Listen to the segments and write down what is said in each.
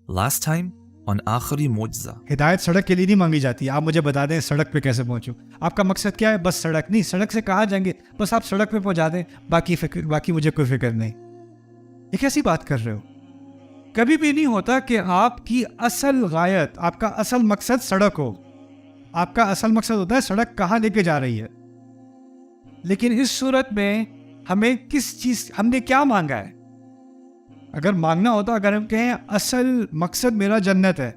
Last time on آخری معجزہ. ہدایت سڑک کے لیے نہیں مانگی جاتی. آپ مجھے بتا دیں سڑک پہ کیسے پہنچوں. آپ کا مقصد کیا ہے؟ بس سڑک نہیں، سڑک سے کہاں جائیں گے، بس آپ سڑک پہ پہنچا دیں، باقی مجھے کوئی فکر نہیں. یہ کیسی بات کر رہے ہو؟ کبھی بھی نہیں ہوتا کہ آپ کی اصل غایت، آپ کا اصل مقصد سڑک ہو. آپ کا اصل مقصد ہوتا ہے سڑک کہاں لے کے جا رہی ہے. لیکن اس صورت میں ہمیں ہم نے کیا مانگا ہے؟ اگر مانگنا ہوتا، اگر ہم کہیں اصل مقصد میرا جنت ہے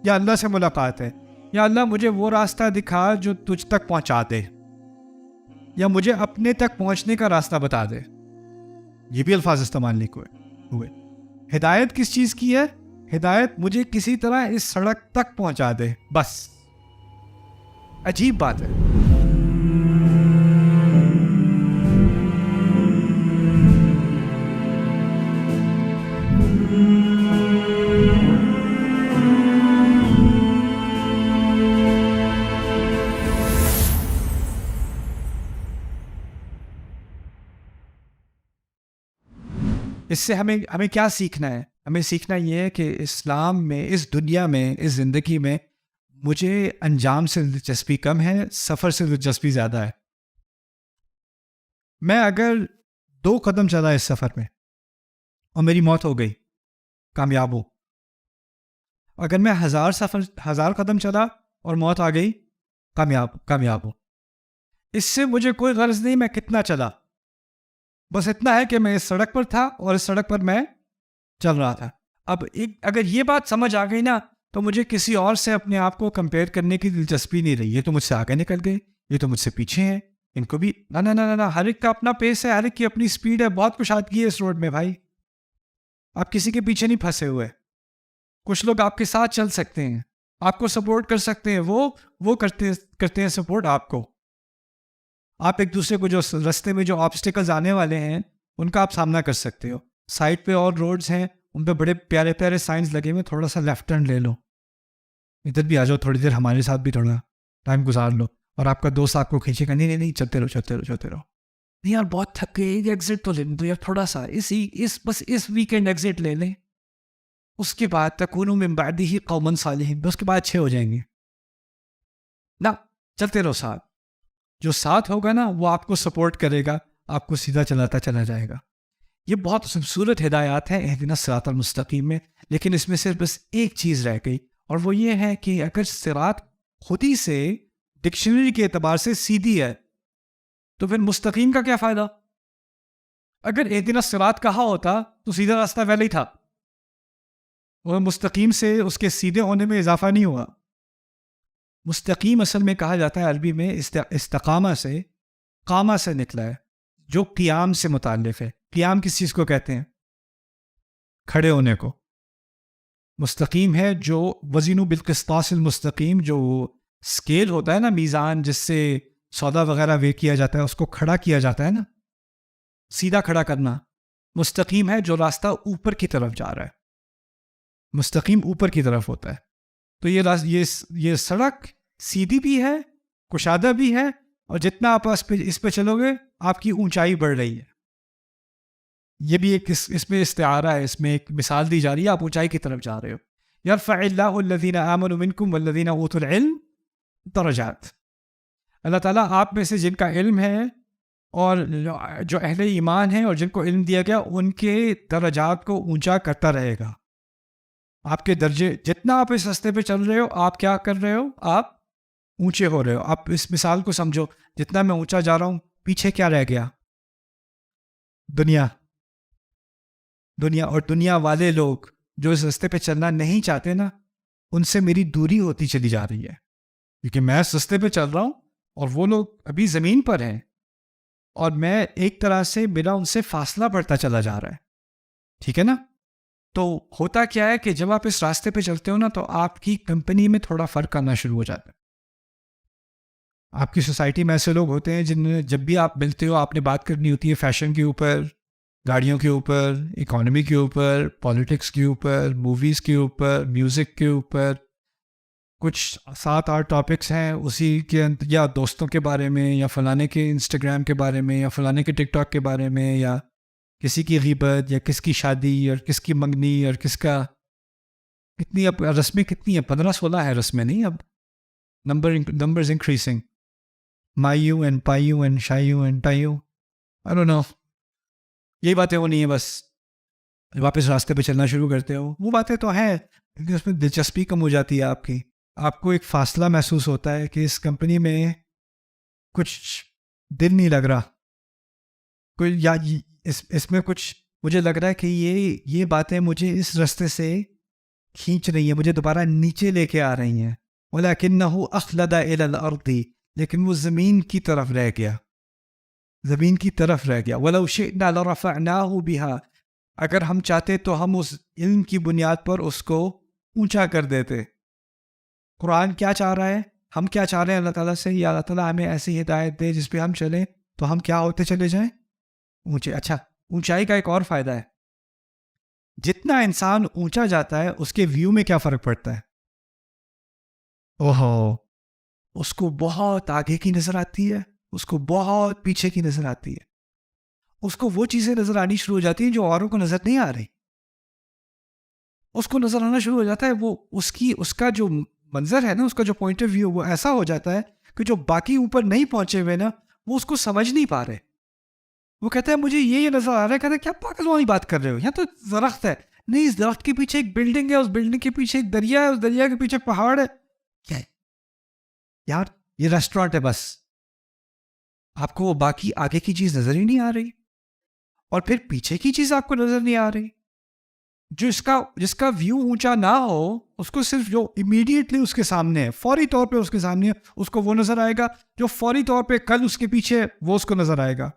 یا اللہ سے ملاقات ہے، یا اللہ مجھے وہ راستہ دکھا جو تجھ تک پہنچا دے، یا مجھے اپنے تک پہنچنے کا راستہ بتا دے، یہ بھی الفاظ استعمال نہیں ہوئے. ہدایت کس چیز کی ہے؟ ہدایت مجھے کسی طرح اس سڑک تک پہنچا دے، بس. عجیب بات ہے. اس سے ہمیں کیا سیکھنا ہے؟ ہمیں سیکھنا یہ ہے کہ اسلام میں، اس دنیا میں، اس زندگی میں مجھے انجام سے دلچسپی کم ہے، سفر سے دلچسپی زیادہ ہے. میں اگر 2 قدم چلا اس سفر میں اور میری موت ہو گئی، کامیاب ہوں. اگر میں 1000 قدم چلا اور موت آ گئی، کامیاب ہوں. اس سے مجھے کوئی غرض نہیں میں کتنا چلا، بس اتنا ہے کہ میں اس سڑک پر تھا اور اس سڑک پر میں چل رہا تھا. اب اگر یہ بات سمجھ آ گئی نا، تو مجھے کسی اور سے اپنے آپ کو کمپیئر کرنے کی دلچسپی نہیں رہی. یہ تو مجھ سے آگے نکل گئے، یہ تو مجھ سے پیچھے ہیں، ان کو بھی نہ ہر ایک کا اپنا پیس ہے، ہر ایک کی اپنی سپیڈ ہے. بہت کشادگی ہے اس روڈ میں بھائی. آپ کسی کے پیچھے نہیں پھنسے ہوئے. کچھ لوگ آپ کے ساتھ چل سکتے ہیں، آپ کو سپورٹ کر سکتے ہیں، وہ کرتے ہیں سپورٹ آپ کو. آپ ایک دوسرے کو جو رستے میں جو آبسٹیکلز آنے والے ہیں ان کا آپ سامنا کر سکتے ہو. سائڈ پہ اور روڈز ہیں، ان پہ بڑے پیارے پیارے سائنز لگے ہوئے، تھوڑا سا لیفٹ ٹرن لے لو، ادھر بھی آ جاؤ، تھوڑی دیر ہمارے ساتھ بھی تھوڑا ٹائم گزار لو. اور آپ کا دوست آپ کو کھینچے گا، نہیں چلتے رہو. نہیں یار بہت تھک گئے، ایگزٹ تو لے لیں تو یار، تھوڑا سا بس اس ویکینڈ ایگزٹ لے لیں، اس کے بعد تکونوا من بعدہ قوما صالحین، اس کے بعد اچھے ہو جائیں گے. نہ چلتے رہو ساتھ. جو ساتھ ہوگا نا وہ آپ کو سپورٹ کرے گا، آپ کو سیدھا چلاتا چلا جائے گا. یہ بہت خوبصورت ہدایات ہیں اہدنا الصراط المستقیم میں. لیکن اس میں صرف بس ایک چیز رہ گئی، اور وہ یہ ہے کہ اگر صراط خود ہی سے ڈکشنری کے اعتبار سے سیدھی ہے تو پھر مستقیم کا کیا فائدہ؟ اگر اہدنا الصراط کہا ہوتا تو سیدھا راستہ پہلے ہی تھا، اور مستقیم سے اس کے سیدھے ہونے میں اضافہ نہیں ہوا. مستقیم اصل میں کہا جاتا ہے عربی میں استقامہ سے، قامہ سے نکلا ہے، جو قیام سے متعلق ہے. قیام کس چیز کو کہتے ہیں؟ کھڑے ہونے کو. مستقیم ہے جو وزن بالقسطاس المستقیم، جو اسکیل ہوتا ہے نا، میزان جس سے سودا وغیرہ وے کیا جاتا ہے، اس کو کھڑا کیا جاتا ہے نا، سیدھا کھڑا کرنا. مستقیم ہے جو راستہ اوپر کی طرف جا رہا ہے، مستقیم اوپر کی طرف ہوتا ہے. تو یہ سڑک سیدھی بھی ہے، کشادہ بھی ہے، اور جتنا آپ اس پہ چلو گے آپ کی اونچائی بڑھ رہی ہے. یہ بھی ایک اس میں استعارہ ہے، اس میں ایک مثال دی جا رہی ہے، آپ اونچائی کی طرف جا رہے ہو. یرفع اللہ الذین آمنوا منکم والذین اوتوا العلم درجات. اللہ تعالیٰ آپ میں سے جن کا علم ہے اور جو اہل ایمان ہیں اور جن کو علم دیا گیا، ان کے درجات کو اونچا کرتا رہے گا. آپ کے درجے، جتنا آپ اس راستے پہ چل رہے ہو، آپ کیا کر رہے ہو؟ آپ اونچے ہو رہے ہو. آپ اس مثال کو سمجھو، جتنا میں اونچا جا رہا ہوں، پیچھے کیا رہ گیا؟ دنیا. اور دنیا والے لوگ جو اس راستے پہ چلنا نہیں چاہتے نا، ان سے میری دوری ہوتی چلی جا رہی ہے، کیونکہ میں اس راستے پہ چل رہا ہوں اور وہ لوگ ابھی زمین پر ہیں، اور میں ایک طرح سے میرا ان سے فاصلہ بڑھتا چلا جا رہا ہے. ٹھیک ہے نا؟ تو ہوتا کیا ہے کہ جب آپ اس راستے پہ چلتے ہو نا، تو آپ کی کمپنی میں تھوڑا فرق آنا شروع ہو جاتا ہے. آپ کی سوسائٹی میں ایسے لوگ ہوتے ہیں جن جب بھی آپ ملتے ہو، آپ نے بات کرنی ہوتی ہے فیشن کے اوپر، گاڑیوں کے اوپر، اکانومی کے اوپر، پالیٹکس کے اوپر، موویز کے اوپر، میوزک کے اوپر. کچھ 7-8 ٹاپکس ہیں اسی کے، یا دوستوں کے بارے میں، یا فلانے کے انسٹاگرام کے بارے میں، یا فلانے کے ٹک ٹاک کے بارے میں، یا کسی کی غیبت، یا کس کی شادی، اور کس کی منگنی، اور کس کا کتنی اب رسمیں کتنی ہیں؟ 15-16 ہے رسمیں، نہیں اب نمبرز انکریزنگ. مایو اینڈ پایو اینڈ شایو اینڈ ٹایو، آئی ڈونٹ نو. یہی باتیں ہونی ہیں، بس واپس راستے پہ چلنا شروع کرتے ہو. وہ باتیں تو ہیں لیکن اس میں دلچسپی کم ہو جاتی ہے آپ کی. آپ کو ایک فاصلہ محسوس ہوتا ہے کہ اس کمپنی میں کچھ دل نہیں لگ رہا، کوئی یا اس میں کچھ مجھے لگ رہا ہے کہ یہ باتیں مجھے اس راستے سے کھینچ رہی ہیں، مجھے دوبارہ نیچے لے کے آ رہی ہیں. وَلَكِنَّهُ أَخْلَدَ إِلَى الْأَرْضِ، لیکن وہ زمین کی طرف رہ گیا، زمین کی طرف رہ گیا. وَلَوْ شِئْنَا لَرَفَعْنَاهُ بِهَا، اگر ہم چاہتے تو ہم اس علم کی بنیاد پر اس کو اونچا کر دیتے. قرآن کیا چاہ رہا ہے؟ ہم کیا چاہ رہے ہیں اللہ تعالیٰ سے؟ یا اللہ تعالیٰ ہمیں ایسی ہدایت دے جس پہ ہم چلیں تو ہم کیا ہوتے چلے جائیں؟ اونچے. اچھا، اونچائی کا ایک اور فائدہ ہے، جتنا انسان اونچا جاتا ہے اس کے ویو میں کیا فرق پڑتا ہے؟ اوہو، اس کو بہت آگے کی نظر آتی ہے، اس کو بہت پیچھے کی نظر آتی ہے، اس کو وہ چیزیں نظر آنی شروع ہو جاتی ہیں جو اوروں کو نظر نہیں آ رہی. اس کو نظر آنا شروع ہو جاتا ہے، وہ اس کا جو منظر ہے نا، اس کا جو پوائنٹ آف ویو وہ ایسا ہو جاتا ہے کہ جو باقی اوپر نہیں پہنچے ہوئے نا وہ اس کو سمجھ نہیں پا رہے. وہ کہتا ہے مجھے یہ نظر آ رہا ہے. کہتا ہے کیا پاگلوانی بات کر رہے ہو، یہاں تو درخت ہے. نہیں، اس درخت کے پیچھے ایک بلڈنگ ہے، اس بلڈنگ کے پیچھے ایک دریا ہے، اس دریا کے پیچھے پہاڑ ہے. کیا ہے یار؟ یہ ریسٹورانٹ ہے بس. آپ کو وہ باقی آگے کی چیز نظر ہی نہیں آ رہی، اور پھر پیچھے کی چیز آپ کو نظر نہیں آ رہی. جس کا ویو اونچا نہ ہو اس کو صرف جو امیڈیٹلی اس کے سامنے ہے، فوری طور پہ اس کے سامنے ہے، اس کو وہ نظر آئے گا. جو فوری طور پہ کل اس کے پیچھے وہ اس کو نظر آئے گا.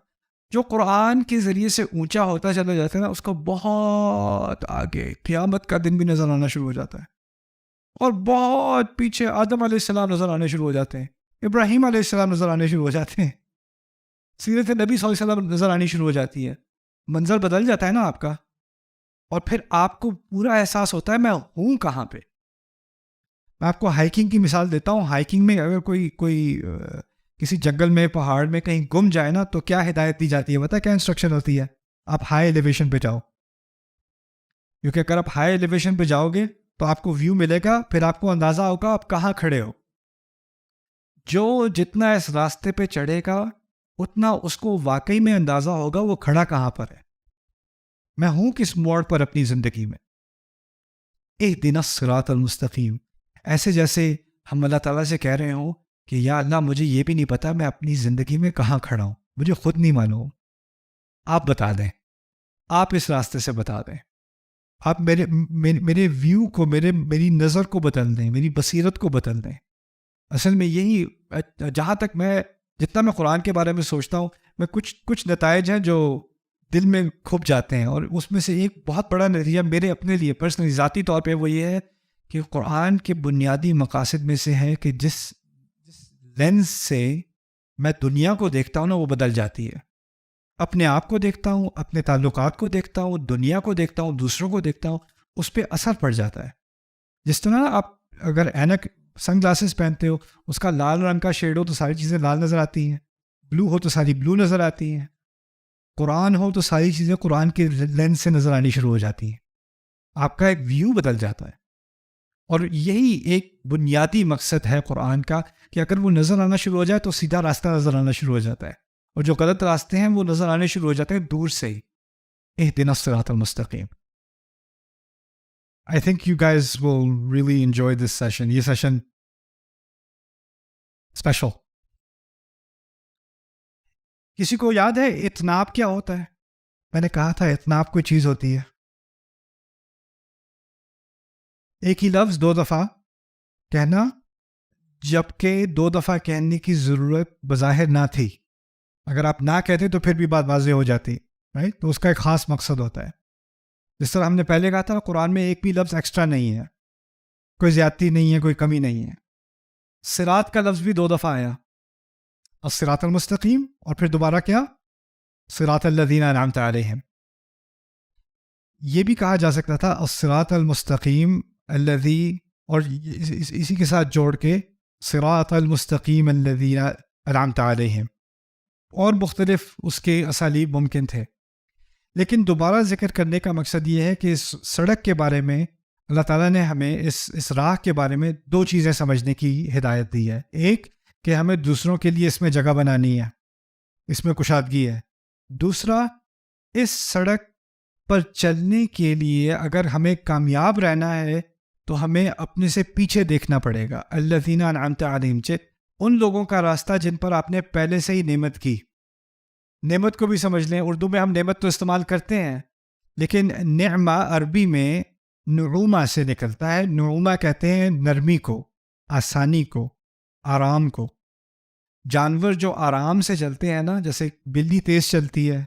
جو قرآن کے ذریعے سے اونچا ہوتا چلا جاتا ہے نا، اس کو بہت آگے قیامت کا دن بھی نظر آنا شروع ہو جاتا ہے، اور بہت پیچھے آدم علیہ السلام نظر آنے شروع ہو جاتے ہیں، ابراہیم علیہ السلام نظر آنے شروع ہو جاتے ہیں، سیرت نبی صلی اللہ علیہ وسلم نظر آنی شروع ہو جاتی ہے. منظر بدل جاتا ہے نا آپ کا، اور پھر آپ کو پورا احساس ہوتا ہے میں ہوں کہاں پہ. میں آپ کو ہائیکنگ کی مثال دیتا ہوں. ہائیکنگ میں اگر کوئی کسی جنگل میں، پہاڑ میں کہیں گم جائے نا، تو کیا ہدایت دی جاتی ہے؟ پتہ ہے کیا انسٹرکشن ہوتی ہے؟ آپ ہائی ایلیویشن پہ جاؤ، کیونکہ اگر آپ ہائی ایلیویشن پہ جاؤ گے تو آپ کو ویو ملے گا، پھر آپ کو اندازہ ہوگا آپ کہاں کھڑے ہو. جو جتنا اس راستے پہ چڑھے گا اتنا اس کو واقعی میں اندازہ ہوگا وہ کھڑا کہاں پر ہے، میں ہوں کس موڑ پر اپنی زندگی میں. اہدنا الصراط المستقیم، ایسے جیسے ہم اللہ تعالیٰ سے کہہ رہے ہوں کہ یا اللہ مجھے یہ بھی نہیں پتا میں اپنی زندگی میں کہاں کھڑا ہوں، مجھے خود نہیں معلوم، آپ بتا دیں، آپ اس راستے سے بتا دیں، آپ میرے ویو کو، میری نظر کو بدل دیں، میری بصیرت کو بدل دیں. اصل میں یہی، جہاں تک جتنا میں قرآن کے بارے میں سوچتا ہوں، میں کچھ نتائج ہیں جو دل میں کھپ جاتے ہیں، اور اس میں سے ایک بہت بڑا نتیجہ میرے اپنے لیے پرسنلی ذاتی طور پہ وہ یہ ہے کہ قرآن کے بنیادی مقاصد میں سے ہے کہ جس لینس سے میں دنیا کو دیکھتا ہوں نا وہ بدل جاتی ہے. اپنے آپ کو دیکھتا ہوں، اپنے تعلقات کو دیکھتا ہوں، دنیا کو دیکھتا ہوں، دوسروں کو دیکھتا ہوں، اس پہ اثر پڑ جاتا ہے. جس طرح آپ اگر اینک سن گلاسز پہنتے ہو، اس کا لال رنگ کا شیڈ ہو تو ساری چیزیں لال نظر آتی ہیں، بلو ہو تو ساری بلو نظر آتی ہیں، قرآن ہو تو ساری چیزیں قرآن کے لینس سے نظر آنی شروع ہو جاتی ہیں. آپ کا ایک ویو بدل جاتا ہے. اور یہی ایک بنیادی مقصد ہے قرآن کا کہ اگر وہ نظر آنا شروع ہو جائے تو سیدھا راستہ نظر آنا شروع ہو جاتا ہے، اور جو غلط راستے ہیں وہ نظر آنے شروع ہو جاتے ہیں دور سے ہی. اہدنا الصراط المستقیم. I think you guys will really enjoy this session. یہ سیشن اسپیشل. کسی کو یاد ہے اتناب کیا ہوتا ہے؟ میں نے کہا تھا اتناب کوئی چیز ہوتی ہے، ایک ہی لفظ 2 دفعہ کہنا، جبکہ 2 دفعہ کہنے کی ضرورت بظاہر نہ تھی. اگر آپ نہ کہتے تو پھر بھی بات واضح ہو جاتی، رائٹ؟ تو اس کا ایک خاص مقصد ہوتا ہے. جس طرح ہم نے پہلے کہا تھا، قرآن میں ایک بھی لفظ ایکسٹرا نہیں ہے، کوئی زیادتی نہیں ہے، کوئی کمی نہیں ہے. صراط کا لفظ بھی 2 دفعہ آیا، الصراط المستقیم، اور پھر دوبارہ کیا؟ صراط الذین انعمت علیہم. یہ بھی کہا جا سکتا تھا الصراط المستقیم الذی، اور اسی کے ساتھ جوڑ کے صراط المستقیم الذین انعمت علیہم، اور مختلف اس کے اسالیب ممکن تھے. لیکن دوبارہ ذکر کرنے کا مقصد یہ ہے کہ اس سڑک کے بارے میں اللہ تعالیٰ نے ہمیں اس راہ کے بارے میں 2 چیزیں سمجھنے کی ہدایت دی ہے. ایک کہ ہمیں دوسروں کے لیے اس میں جگہ بنانی ہے، اس میں کشادگی ہے. دوسرا، اس سڑک پر چلنے کے لیے اگر ہمیں کامیاب رہنا ہے تو ہمیں اپنے سے پیچھے دیکھنا پڑے گا. الذین انعمت علیہم، ان لوگوں کا راستہ جن پر آپ نے پہلے سے ہی نعمت کی. نعمت کو بھی سمجھ لیں. اردو میں ہم نعمت تو استعمال کرتے ہیں، لیکن نعمہ عربی میں نعومہ سے نکلتا ہے. نعومہ کہتے ہیں نرمی کو، آسانی کو، آرام کو. جانور جو آرام سے چلتے ہیں نا، جیسے بلی تیز چلتی ہے،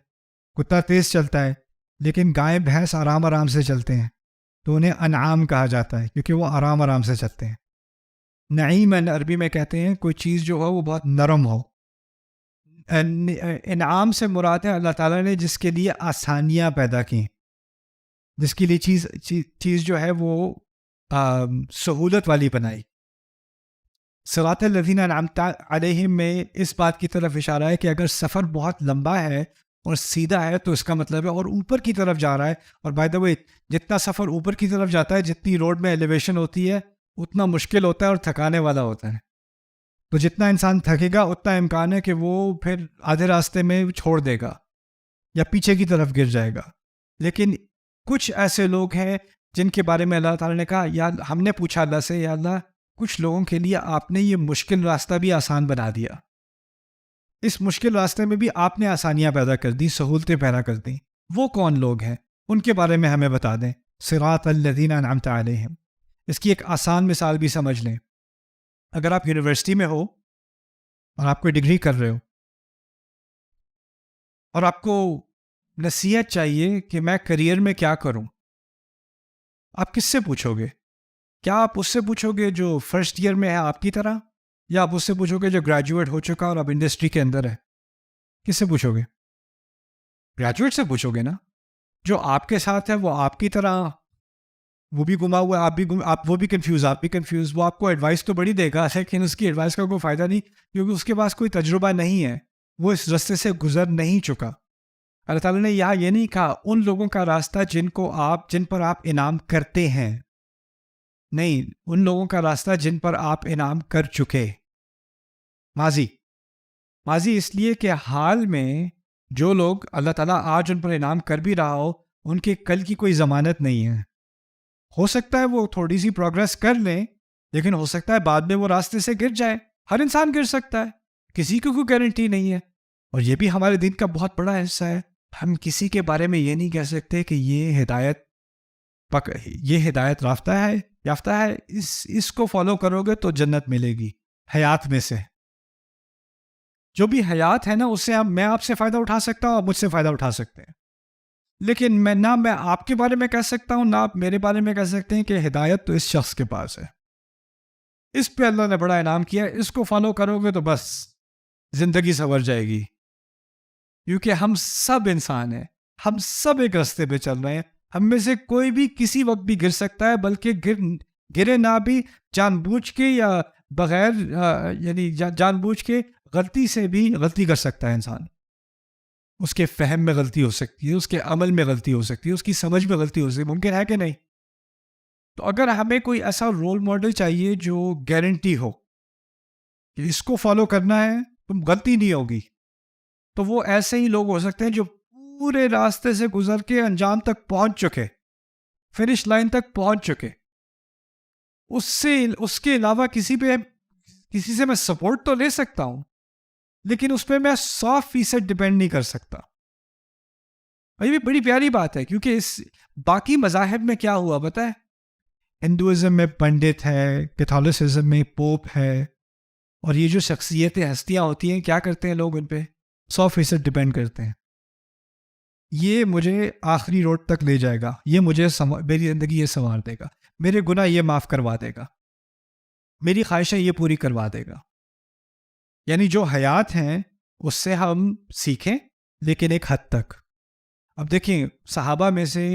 کتا تیز چلتا ہے، لیکن گائے بھینس آرام آرام سے چلتے ہیں، تو انہیں انعام کہا جاتا ہے کیونکہ وہ آرام آرام سے چلتے ہیں. نعیمن عربی میں کہتے ہیں کوئی چیز جو ہو وہ بہت نرم ہو. انعام سے مراد ہے اللہ تعالیٰ نے جس کے لیے آسانیاں پیدا کی، جس کے لیے چیز جو ہے وہ سہولت والی بنائی. صراط الذین انعمت علیہم میں اس بات کی طرف اشارہ ہے کہ اگر سفر بہت لمبا ہے اور سیدھا ہے تو اس کا مطلب ہے اور اوپر کی طرف جا رہا ہے. اور بائی دا وے جتنا سفر اوپر کی طرف جاتا ہے، جتنی روڈ میں ایلیویشن ہوتی ہے اتنا مشکل ہوتا ہے اور تھکانے والا ہوتا ہے. تو جتنا انسان تھکے گا اتنا امکان ہے کہ وہ پھر آدھے راستے میں چھوڑ دے گا یا پیچھے کی طرف گر جائے گا. لیکن کچھ ایسے لوگ ہیں جن کے بارے میں اللہ تعالیٰ نے کہا، یا ہم نے پوچھا اللہ سے، یا اللہ کچھ لوگوں کے لیے آپ نے یہ مشکل راستہ بھی آسان بنا دیا، اس مشکل راستے میں بھی آپ نے آسانیاں پیدا کر دی، سہولتیں پیدا کر دیں. وہ کون لوگ ہیں؟ ان کے بارے میں ہمیں بتا دیں. صراط الذین انعمت علیہم. اس کی ایک آسان مثال بھی سمجھ لیں. اگر آپ یونیورسٹی میں ہو اور آپ کوئی ڈگری کر رہے ہو اور آپ کو نصیحت چاہیے کہ میں کریئر میں کیا کروں، آپ کس سے پوچھو گے؟ کیا آپ اس سے پوچھو گے جو فرسٹ ایئر میں ہے آپ کی طرح، یا آپ اس سے پوچھو گے جو گریجویٹ ہو چکا اور اب انڈسٹری کے اندر ہے؟ کس سے پوچھو گے؟ گریجویٹ سے پوچھو گے نا. جو آپ کے ساتھ ہے وہ آپ کی طرح، وہ بھی گما ہوا ہے، آپ بھی وہ بھی کنفیوز، آپ بھی کنفیوز. وہ آپ کو ایڈوائس تو بڑی دے گا لیکن اس کی ایڈوائس کا کوئی فائدہ نہیں، کیونکہ اس کے پاس کوئی تجربہ نہیں ہے، وہ اس راستے سے گزر نہیں چکا. اللہ تعالیٰ نے یہاں یہ نہیں کہا ان لوگوں کا راستہ جن پر آپ انعام کرتے ہیں، نہیں، ان لوگوں کا راستہ جن پر آپ انعام کر چکے. ماضی اس لیے کہ حال میں جو لوگ اللہ تعالیٰ آج ان پر انعام کر بھی رہا ہو، ان کے کل کی کوئی ضمانت نہیں ہے. ہو سکتا ہے وہ تھوڑی سی پروگرس کر لیں، لیکن ہو سکتا ہے بعد میں وہ راستے سے گر جائے. ہر انسان گر سکتا ہے، کسی کو کوئی گارنٹی نہیں ہے. اور یہ بھی ہمارے دین کا بہت بڑا حصہ ہے. ہم کسی کے بارے میں یہ نہیں کہہ سکتے کہ یہ ہدایت یافتہ ہے، اس کو فالو کرو گے تو جنت ملے گی. حیات میں سے جو بھی حیات ہے نا، اس سے میں آپ سے فائدہ اٹھا سکتا ہوں، آپ مجھ سے فائدہ اٹھا سکتے ہیں. لیکن میں آپ کے بارے میں کہہ سکتا ہوں، نہ آپ میرے بارے میں کہہ سکتے ہیں کہ ہدایت تو اس شخص کے پاس ہے، اس پہ اللہ نے بڑا انعام کیا، اس کو فالو کرو گے تو بس زندگی سنور جائے گی. کیونکہ ہم سب انسان ہیں، ہم سب ایک راستے پہ چل رہے ہیں. ہم میں سے کوئی بھی کسی وقت بھی گر سکتا ہے، بلکہ گرے نہ بھی جان بوجھ کے یا بغیر یعنی جان بوجھ کے غلطی سے بھی غلطی کر سکتا ہے انسان. اس کے فہم میں غلطی ہو سکتی ہے، اس کے عمل میں غلطی ہو سکتی ہے، اس کی سمجھ میں غلطی ہو سکتی ہے. ممکن ہے کہ نہیں؟ تو اگر ہمیں کوئی ایسا رول ماڈل چاہیے جو گارنٹی ہو کہ اس کو فالو کرنا ہے تو غلطی نہیں ہوگی، تو وہ ایسے ہی لوگ ہو سکتے ہیں جو پورے راستے سے گزر کے انجام تک پہنچ چکے، فنش لائن تک پہنچ چکے. اس کے علاوہ کسی سے میں سپورٹ تو لے سکتا ہوں، لیکن اس پہ میں 100% ڈیپینڈ نہیں کر سکتا. یہ بھی بڑی پیاری بات ہے، کیونکہ باقی مذاہب میں کیا ہوا پتہ ہے؟ ہندوازم میں پنڈت ہے، کیتھولسزم میں پوپ ہے، اور یہ جو شخصیتیں ہستیاں ہوتی ہیں کیا کرتے ہیں لوگ ان پہ 100% ڈیپینڈ کرتے ہیں. یہ مجھے آخری روڈ تک لے جائے گا، یہ مجھے میری زندگی یہ سنوار دے گا، میرے گناہ یہ معاف کروا دے گا، میری خواہشیں یہ پوری کروا دے گا. یعنی جو حیات ہیں اس سے ہم سیکھیں، لیکن ایک حد تک. اب دیکھیں، صحابہ میں سے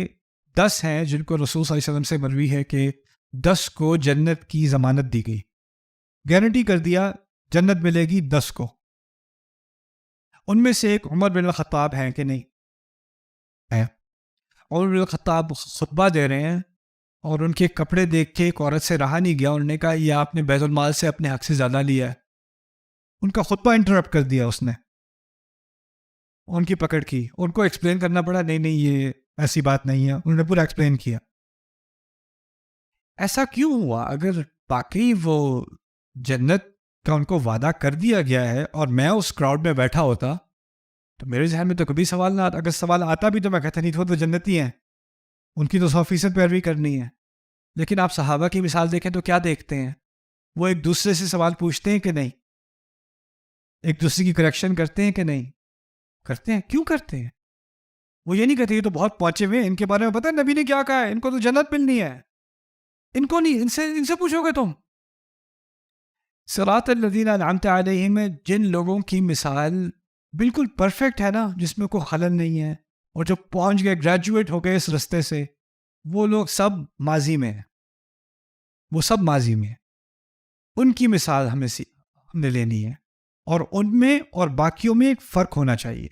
10 ہیں جن کو رسول صلی اللہ علیہ وسلم سے مروی ہے کہ 10 کو جنت کی ضمانت دی گئی، گارنٹی کر دیا جنت ملے گی 10 کو. ان میں سے ایک عمر بن الخطاب ہیں کہ نہیں ہے؟ عمر بن الخطاب خطبہ دے رہے ہیں اور ان کے کپڑے دیکھ کے ایک عورت سے رہا نہیں گیا. انہوں نے کہا یہ آپ نے بیت المال سے اپنے حق سے زیادہ لیا ہے. ان کا خطبہ انٹرپٹ کر دیا اس نے, ان کی پکڑ کی. ان کو ایکسپلین کرنا پڑا, نہیں یہ ایسی بات نہیں ہے. انہوں نے پورا ایکسپلین کیا. ایسا کیوں ہوا؟ اگر باقی وہ جنت کا ان کو وعدہ کر دیا گیا ہے اور میں اس کراؤڈ میں بیٹھا ہوتا تو میرے ذہن میں تو کبھی سوال نہ آتا. اگر سوال آتا بھی تو میں کہتا نہیں وہ تو جنتی ہیں, ان کی تو 100% پیروی کرنی ہے. لیکن آپ صحابہ کی مثال دیکھیں تو کیا دیکھتے ہیں؟ وہ ایک دوسرے سے سوال پوچھتے ہیں کہ نہیں؟ ایک دوسرے کی کریکشن کرتے ہیں کہ نہیں؟ کرتے ہیں. کیوں کرتے ہیں؟ وہ یہ نہیں کہتے یہ تو بہت پہنچے ہوئے ہیں, ان کے بارے میں پتہ ہے نبی نے کیا کہا ہے, ان کو تو جنت ملنی ہے, ان کو نہیں, ان سے پوچھو گے تم. صراط الذین انعمت علیہم میں جن لوگوں کی مثال بالکل پرفیکٹ ہے نا, جس میں کوئی خلل نہیں ہے, اور جو پہنچ گئے, گریجویٹ ہو گئے اس رستے سے, وہ لوگ سب ماضی میں ہیں. وہ سب ماضی میں ہیں. ان کی مثال ہم نے لینی ہے, اور ان میں اور باقیوں میں ایک فرق ہونا چاہیے.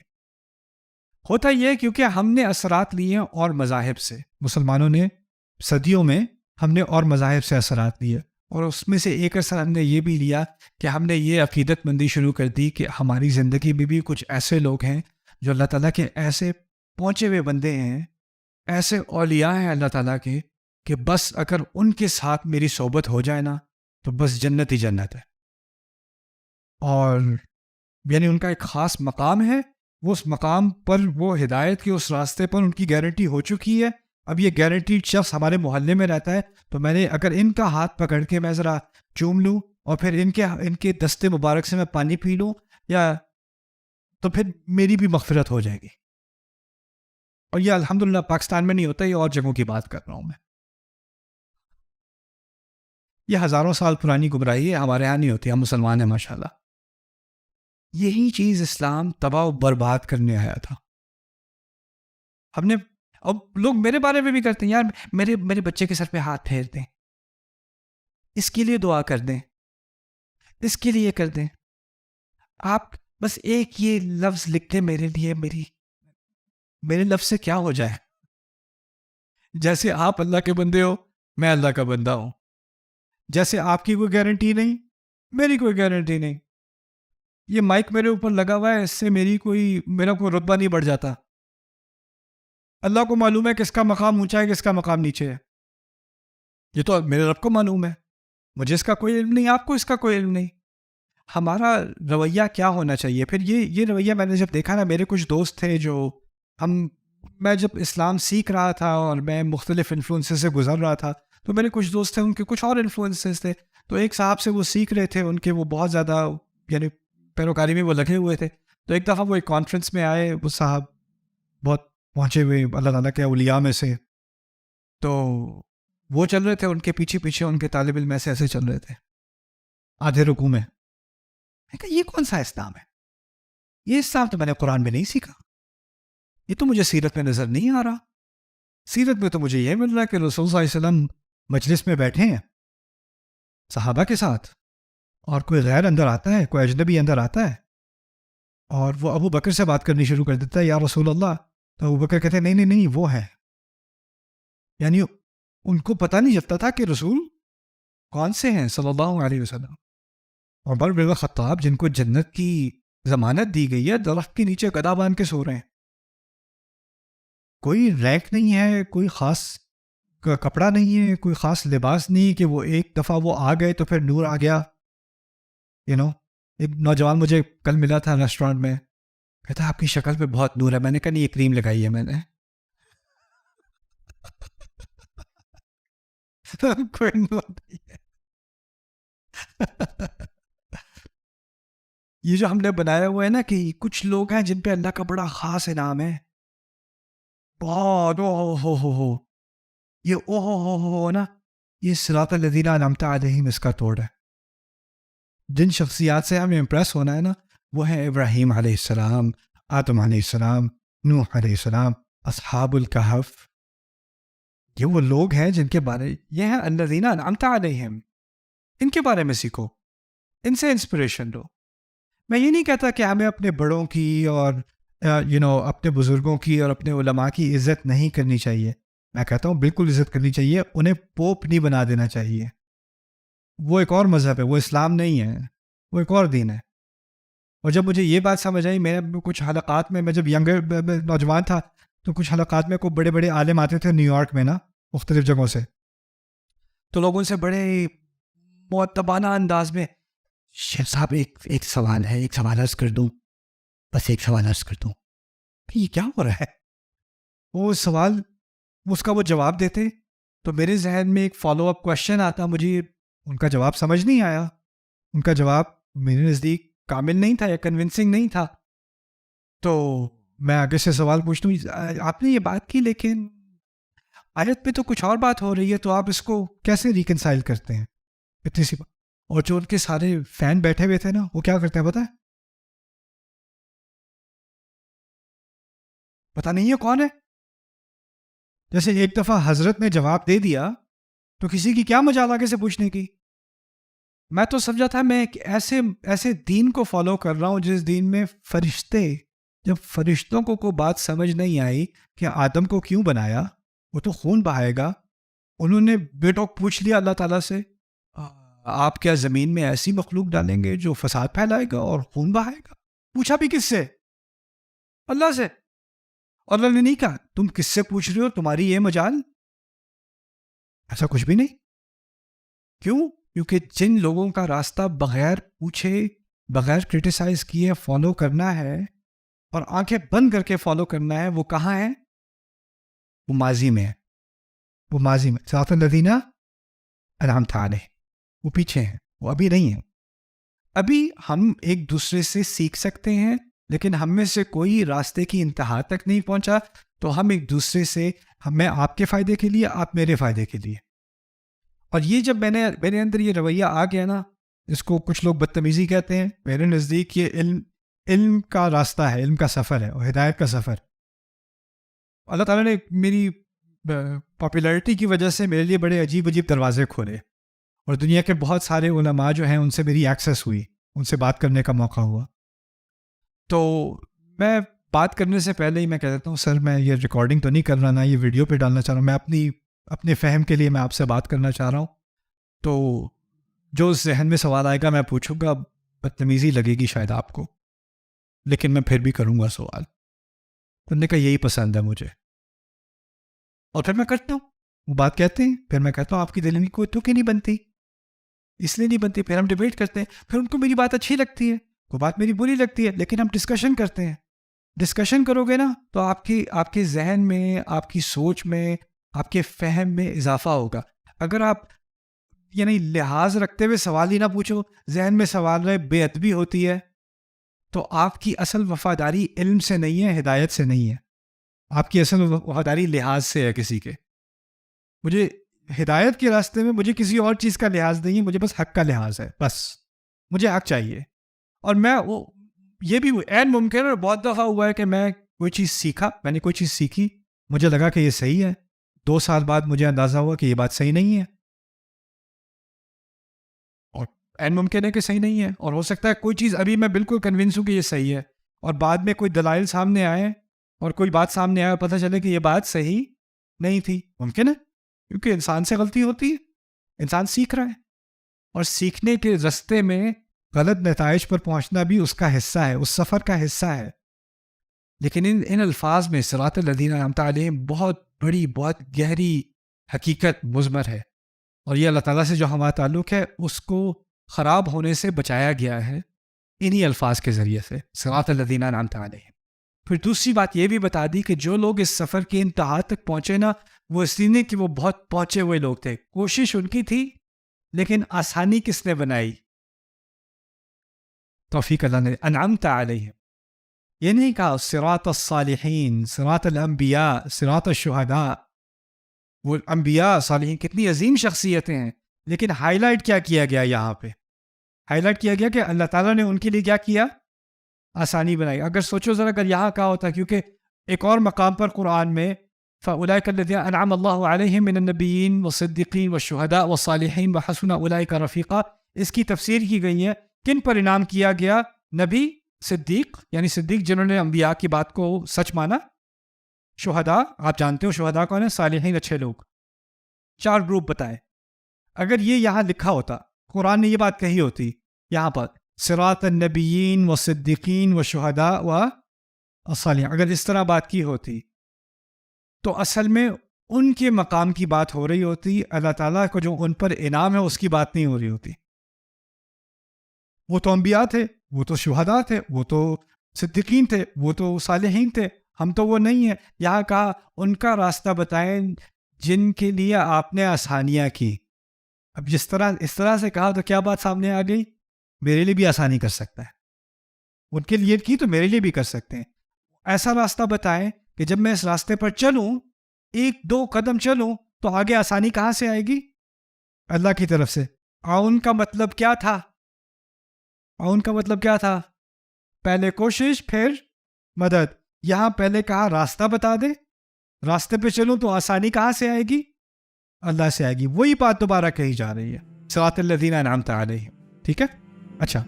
ہوتا یہ کیونکہ ہم نے اثرات لیے اور مذاہب سے, مسلمانوں نے صدیوں میں ہم نے اور مذاہب سے اثرات لیے, اور اس میں سے ایک اثر ہم نے یہ بھی لیا کہ ہم نے یہ عقیدت مندی شروع کر دی کہ ہماری زندگی میں بھی کچھ ایسے لوگ ہیں جو اللہ تعالیٰ کے ایسے پہنچے ہوئے بندے ہیں, ایسے اولیاء ہیں اللہ تعالیٰ کے, کہ بس اگر ان کے ساتھ میری صحبت ہو جائے نا تو بس جنت ہی جنت ہے. اور یعنی ان کا ایک خاص مقام ہے, وہ اس مقام پر, وہ ہدایت کے اس راستے پر ان کی گارنٹی ہو چکی ہے. اب یہ گارنٹیڈ شخص ہمارے محلے میں رہتا ہے, تو میں نے اگر ان کا ہاتھ پکڑ کے میں ذرا چوم لوں اور پھر ان کے دستے مبارک سے میں پانی پی لوں, یا تو پھر میری بھی مغفرت ہو جائے گی. اور یہ الحمدللہ پاکستان میں نہیں ہوتا, یہ اور جگہوں کی بات کر رہا ہوں میں. یہ ہزاروں سال پرانی گمراہی ہے, ہمارے ہاں نہیں ہوتی, ہم مسلمان ہیں ماشاءاللہ. یہی چیز اسلام تباہ و برباد کرنے آیا تھا. ہم نے, اب لوگ میرے بارے میں بھی کرتے ہیں, یار میرے بچے کے سر پہ ہاتھ پھیر دیں, اس کے لیے دعا کر دیں, اس کے لیے کر دیں. آپ بس ایک یہ لفظ لکھ دیں میرے لیے, میرے لفظ سے کیا ہو جائے. جیسے آپ اللہ کے بندے ہو, میں اللہ کا بندہ ہوں. جیسے آپ کی کوئی گارنٹی نہیں, میری کوئی گارنٹی نہیں. یہ مائک میرے اوپر لگا ہوا ہے, اس سے میرا کوئی رتبہ نہیں بڑھ جاتا. اللہ کو معلوم ہے کس کا مقام اونچا ہے, کس کا مقام نیچے ہے. یہ تو میرے رب کو معلوم ہے, مجھے اس کا کوئی علم نہیں, آپ کو اس کا کوئی علم نہیں. ہمارا رویہ کیا ہونا چاہیے پھر؟ یہ رویہ میں نے جب دیکھا نا, میرے کچھ دوست تھے جو میں جب اسلام سیکھ رہا تھا اور میں مختلف انفلوئنسز سے گزر رہا تھا, تو میرے کچھ دوست تھے, ان کے کچھ اور انفلوئنسز تھے. تو ایک صاحب سے وہ سیکھ رہے تھے, ان کے وہ بہت زیادہ یعنی پیروکاری میں وہ لگے ہوئے تھے. تو ایک دفعہ وہ ایک کانفرنس میں آئے, وہ صاحب بہت پہنچے ہوئے اللہ تعالیٰ کے اولیاء میں سے. تو وہ چل رہے تھے, ان کے پیچھے ان کے طالب علم ایسے چل رہے تھے آدھے رکوع میں. میں کہا یہ کون سا اسلام ہے؟ یہ اسلام تو میں نے قرآن میں نہیں سیکھا, یہ تو مجھے سیرت میں نظر نہیں آ رہا. سیرت میں تو مجھے یہ مل رہا ہے کہ رسول صلی اللہ علیہ وسلم مجلس میں بیٹھے ہیں صحابہ کے ساتھ, اور کوئی غیر اندر آتا ہے, کوئی اجنبی اندر آتا ہے, اور وہ ابو بکر سے بات کرنی شروع کر دیتا ہے, یا رسول اللہ. تو ابو بکر کہتے ہیں نہیں وہ ہے. یعنی ان کو پتہ نہیں چلتا تھا کہ رسول کون سے ہیں صلی اللہ علیہ وسلم. اور عمر بن خطاب جن کو جنت کی ضمانت دی گئی ہے, درخت کے نیچے گدا باندھ کے سو رہے ہیں. کوئی رینک نہیں ہے, کوئی خاص کپڑا نہیں ہے, کوئی خاص لباس نہیں کہ وہ ایک دفعہ وہ آ گئے تو پھر نور آ گیا. ایک نوجوان مجھے کل ملا تھا ریسٹورینٹ میں, کہتا آپ کی شکل پہ بہت نور ہے. میں نے کہا نہیں, یہ کریم لگائی ہے میں نے. کوئی نور نہیں ہے. یہ جو ہم نے بنایا ہوا ہے نا کہ کچھ لوگ ہیں جن پہ اللہ کا بڑا خاص انعام ہے, بہت ہو یہ نا, یہ صراط الذین انعمت علیہم اس کا توڑ ہے. جن شخصیات سے ہمیں امپریس ہونا ہے نا, وہ ہیں ابراہیم علیہ السلام, آدم علیہ السلام, نوح علیہ السلام, اصحاب الکہف. یہ وہ لوگ ہیں جن کے بارے, یہ ہیں الذین انعمت علیہم, ان کے بارے میں سیکھو, ان سے انسپریشن لو. میں یہ نہیں کہتا کہ ہمیں اپنے بڑوں کی اور اپنے بزرگوں کی اور اپنے علماء کی عزت نہیں کرنی چاہیے. میں کہتا ہوں بالکل عزت کرنی چاہیے. انہیں پوپ نہیں بنا دینا چاہیے. وہ ایک اور مذہب ہے, وہ اسلام نہیں ہے, وہ ایک اور دین ہے. اور جب مجھے یہ بات سمجھ آئی, میں کچھ حلقات میں جب ینگر نوجوان تھا تو کچھ حلقات میں کو بڑے بڑے عالم آتے تھے نیو یارک میں نا, مختلف جگہوں سے, تو لوگوں سے بڑے مؤدبانہ انداز میں, شیخ صاحب ایک سوال ہے, ایک سوال عرض کر دوں, بس ایک سوال عرض کر دوں. یہ کیا ہو رہا ہے؟ وہ سوال, اس کا وہ جواب دیتے تو میرے ذہن میں ایک فالو اپ کوشچن آتا. مجھے ان کا جواب سمجھ نہیں آیا, ان کا جواب میرے نزدیک کامل نہیں تھا یا کنونسنگ نہیں تھا. تو میں آگے سے سوال پوچھتا ہوں, آپ نے یہ بات کی لیکن آیت پہ تو کچھ اور بات ہو رہی ہے, تو آپ اس کو کیسے ریکنسائل کرتے ہیں؟ اتنی سی بات. اور جو ان کے سارے فین بیٹھے ہوئے تھے نا, وہ کیا کرتے ہیں پتہ ہے؟ پتہ نہیں ہے کون ہے. جیسے ایک دفعہ حضرت نے جواب دے دیا تو کسی کی کیا مجال آگے سے پوچھنے کی. میں تو سمجھا تھا میں ایک ایسے دین کو فالو کر رہا ہوں جس دین میں فرشتے, جب فرشتوں کو کوئی بات سمجھ نہیں آئی کہ آدم کو کیوں بنایا, وہ تو خون بہائے گا. انہوں نے بیٹوں پوچھ لیا اللہ تعالیٰ سے, آپ کیا زمین میں ایسی مخلوق ڈالیں گے جو فساد پھیلائے گا اور خون بہائے گا؟ پوچھا بھی کس سے؟ اللہ سے. اور اللہ نے نہیں کہا تم کس سے پوچھ رہے ہو, تمہاری یہ مجال. ایسا کچھ بھی نہیں. کیوں؟ کیونکہ جن لوگوں کا راستہ بغیر پوچھے, بغیر کرٹیسائز کیے فالو کرنا ہے اور آنکھیں بند کر کے فالو کرنا ہے, وہ کہاں ہے؟ وہ ماضی میں ہے. وہ ماضی میں صراط الذین انعمت علیہم, وہ پیچھے ہیں, وہ ابھی نہیں ہیں. ابھی ہم ایک دوسرے سے سیکھ سکتے ہیں, لیکن ہم میں سے کوئی راستے کی انتہا تک نہیں پہنچا, تو ہم ایک دوسرے سے, میں آپ کے فائدے کے لیے, آپ میرے فائدے کے لیے. اور یہ جب میرے اندر یہ رویہ آ گیا نا, اس کو کچھ لوگ بدتمیزی کہتے ہیں, میرے نزدیک یہ علم کا راستہ ہے, علم کا سفر ہے اور ہدایت کا سفر. اللہ تعالیٰ نے میری پاپولیرٹی کی وجہ سے میرے لیے بڑے عجیب دروازے کھولے, اور دنیا کے بہت سارے علماء جو ہیں ان سے میری ایکسیس ہوئی, ان سے بات کرنے کا موقع ہوا. تو میں بات کرنے سے پہلے ہی میں کہہ دیتا ہوں, سر میں یہ ریکارڈنگ تو نہیں کر رہا, نہ یہ ویڈیو پہ ڈالنا چاہ رہا ہوں, میں اپنے فہم کے لیے میں آپ سے بات کرنا چاہ رہا ہوں. تو جو ذہن میں سوال آئے گا میں پوچھوں گا, بدتمیزی لگے گی شاید آپ کو, لیکن میں پھر بھی کروں گا سوال. کرنے کا یہی پسند ہے مجھے, اور پھر میں کرتا ہوں. وہ بات کہتے ہیں, پھر میں کہتا ہوں آپ کی دل میں کوئی تک ہی نہیں بنتی, اس لیے نہیں بنتی. پھر ہم ڈیبیٹ کرتے ہیں, پھر ان کو میری بات اچھی لگتی ہے, کوئی بات میری بری لگتی ہے, لیکن ہم ڈسکشن کرتے ہیں. ڈسکشن کرو گے نا تو آپ کے ذہن میں, آپ کی سوچ میں, آپ کے فہم میں اضافہ ہوگا. اگر آپ یعنی لحاظ رکھتے ہوئے سوال ہی نہ پوچھو, ذہن میں سوال رہے, بے ادبی ہوتی ہے, تو آپ کی اصل وفاداری علم سے نہیں ہے, ہدایت سے نہیں ہے. آپ کی اصل وفاداری لحاظ سے ہے کسی کے. مجھے ہدایت کے راستے میں مجھے کسی اور چیز کا لحاظ نہیں ہے, مجھے بس حق کا لحاظ ہے, بس مجھے حق چاہیے. اور یہ بھی عین ممکن ہے, اور بہت دفعہ ہوا ہے کہ میں کوئی چیز سیکھا, میں نے کوئی چیز سیکھی, مجھے لگا کہ یہ صحیح ہے, 2 سال بعد مجھے اندازہ ہوا کہ یہ بات صحیح نہیں ہے. اور عین ممکن ہے کہ صحیح نہیں ہے, اور ہو سکتا ہے کوئی چیز ابھی میں بالکل کنونس ہوں کہ یہ صحیح ہے, اور بعد میں کوئی دلائل سامنے آئے اور کوئی بات سامنے آئے اور پتہ چلے کہ یہ بات صحیح نہیں تھی. ممکن ہے, کیونکہ انسان سے غلطی ہوتی ہے, انسان سیکھ رہا ہے, اور سیکھنے کے رستے میں غلط نتائج پر پہنچنا بھی اس کا حصہ ہے, اس سفر کا حصہ ہے. لیکن ان الفاظ میں صراط الذین انعمت علیہم بہت بڑی, بہت گہری حقیقت مضمر ہے, اور یہ اللہ تعالیٰ سے جو ہمارا تعلق ہے اس کو خراب ہونے سے بچایا گیا ہے انہی الفاظ کے ذریعے سے, صراط الذین انعمت علیہم. پھر دوسری بات یہ بھی بتا دی کہ جو لوگ اس سفر کی انتہا تک پہنچے نا, وہ اس لیے نہیں کہ وہ بہت پہنچے ہوئے لوگ تھے, کوشش ان کی تھی, لیکن آسانی کس نے بنائی؟ توفیق اللہ نے. انعمت علیہم یہ نہیں کہا صراط الصالحین, صراط الانبیاء, صراط الشہداء. وہ انبیاء صالحین کتنی عظیم شخصیتیں ہیں, لیکن ہائی لائٹ کیا کیا گیا یہاں پہ؟ ہائی لائٹ کیا گیا کہ اللہ تعالیٰ نے ان کے لیے کیا کیا؟ آسانی بنائی. اگر سوچو ذرا, اگر یہاں کہا ہوتا, کیونکہ ایک اور مقام پر قرآن میں فَأُولَئِكَ الَّذِينَ أَنْعَمَ اللَّهُ عَلَيْهِم مِّنَ النَّبِيِّينَ وَالصِّدِّيقِينَ وَالشُّهَدَاءِ وَالصَّالِحِينَ وَحَسُنَ أُولَئِكَ رَفِيقًا, اس کی تفسیر کی گئی ہے. کن پر انعام کیا گیا؟ نبی, صدیق, یعنی صدیق جنہوں نے انبیاء کی بات کو سچ مانا, شہداء، آپ جانتے ہو شہداء کون ہیں؟ صالحین، اچھے لوگ. 4 گروپ بتائے. اگر یہ یہاں لکھا ہوتا، قرآن نے یہ بات کہی ہوتی یہاں پر صراط النبیین و صدیقین و شہداء و صالحین، اگر اس طرح بات کی ہوتی تو اصل میں ان کے مقام کی بات ہو رہی ہوتی. اللہ تعالیٰ کو جو ان پر انعام ہے اس کی بات نہیں ہو رہی ہوتی. وہ تو انبیاء تھے، وہ تو شہداء تھے، وہ تو صدیقین تھے، وہ تو صالحین تھے. ہم تو وہ نہیں ہیں. یہاں کہا ان کا راستہ بتائیں جن کے لیے آپ نے آسانیاں کی. اب اس طرح سے کہا تو کیا بات سامنے آ گئی؟ میرے لیے بھی آسانی کر سکتا ہے. ان کے لیے کی تو میرے لیے بھی کر سکتے ہیں. ایسا راستہ بتائیں کہ جب میں اس راستے پر چلوں، 1-2 قدم چلوں تو آگے آسانی کہاں سے آئے گی؟ اللہ کی طرف سے. عون کا مطلب کیا تھا؟ عون کا مطلب کیا تھا؟ پہلے کوشش پھر مدد. یہاں پہلے کہا راستہ بتا دے، راستے پہ چلوں تو آسانی کہاں سے آئے گی؟ اللہ سے آئے گی. وہی بات دوبارہ کہی جا رہی ہے، صراط الذین انعمت علیہم. ٹھیک ہے؟ اچھا،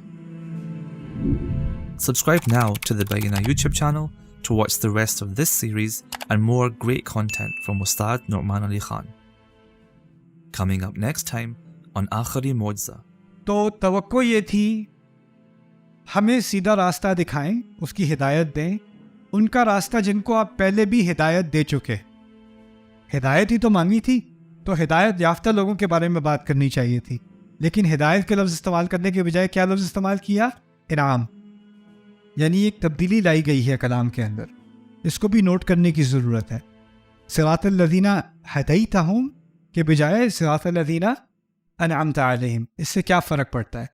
Subscribe now to the Bayyinah YouTube channel to watch the rest of this series and more great content from Ustad Nu'man Ali Khan. Coming up next time on Aakhari Mu'jiza. تو توقع یہ تھی ہمیں سیدھا راستہ دکھائیں، اس کی ہدایت دیں. ان کا راستہ جن کو آپ پہلے بھی ہدایت دے چکے. ہدایت ہی تو مانگی تھی، تو ہدایت یافتہ لوگوں کے بارے میں بات کرنی چاہیے تھی. لیکن ہدایت کے لفظ استعمال کرنے کے بجائے کیا لفظ استعمال کیا؟ انعام. یعنی ایک تبدیلی لائی گئی ہے کلام کے اندر. اس کو بھی نوٹ کرنے کی ضرورت ہے. صراط الذین ہدیتہم کے بجائے صراط الذین انعمت علیہم. اس سے کیا فرق پڑتا ہے؟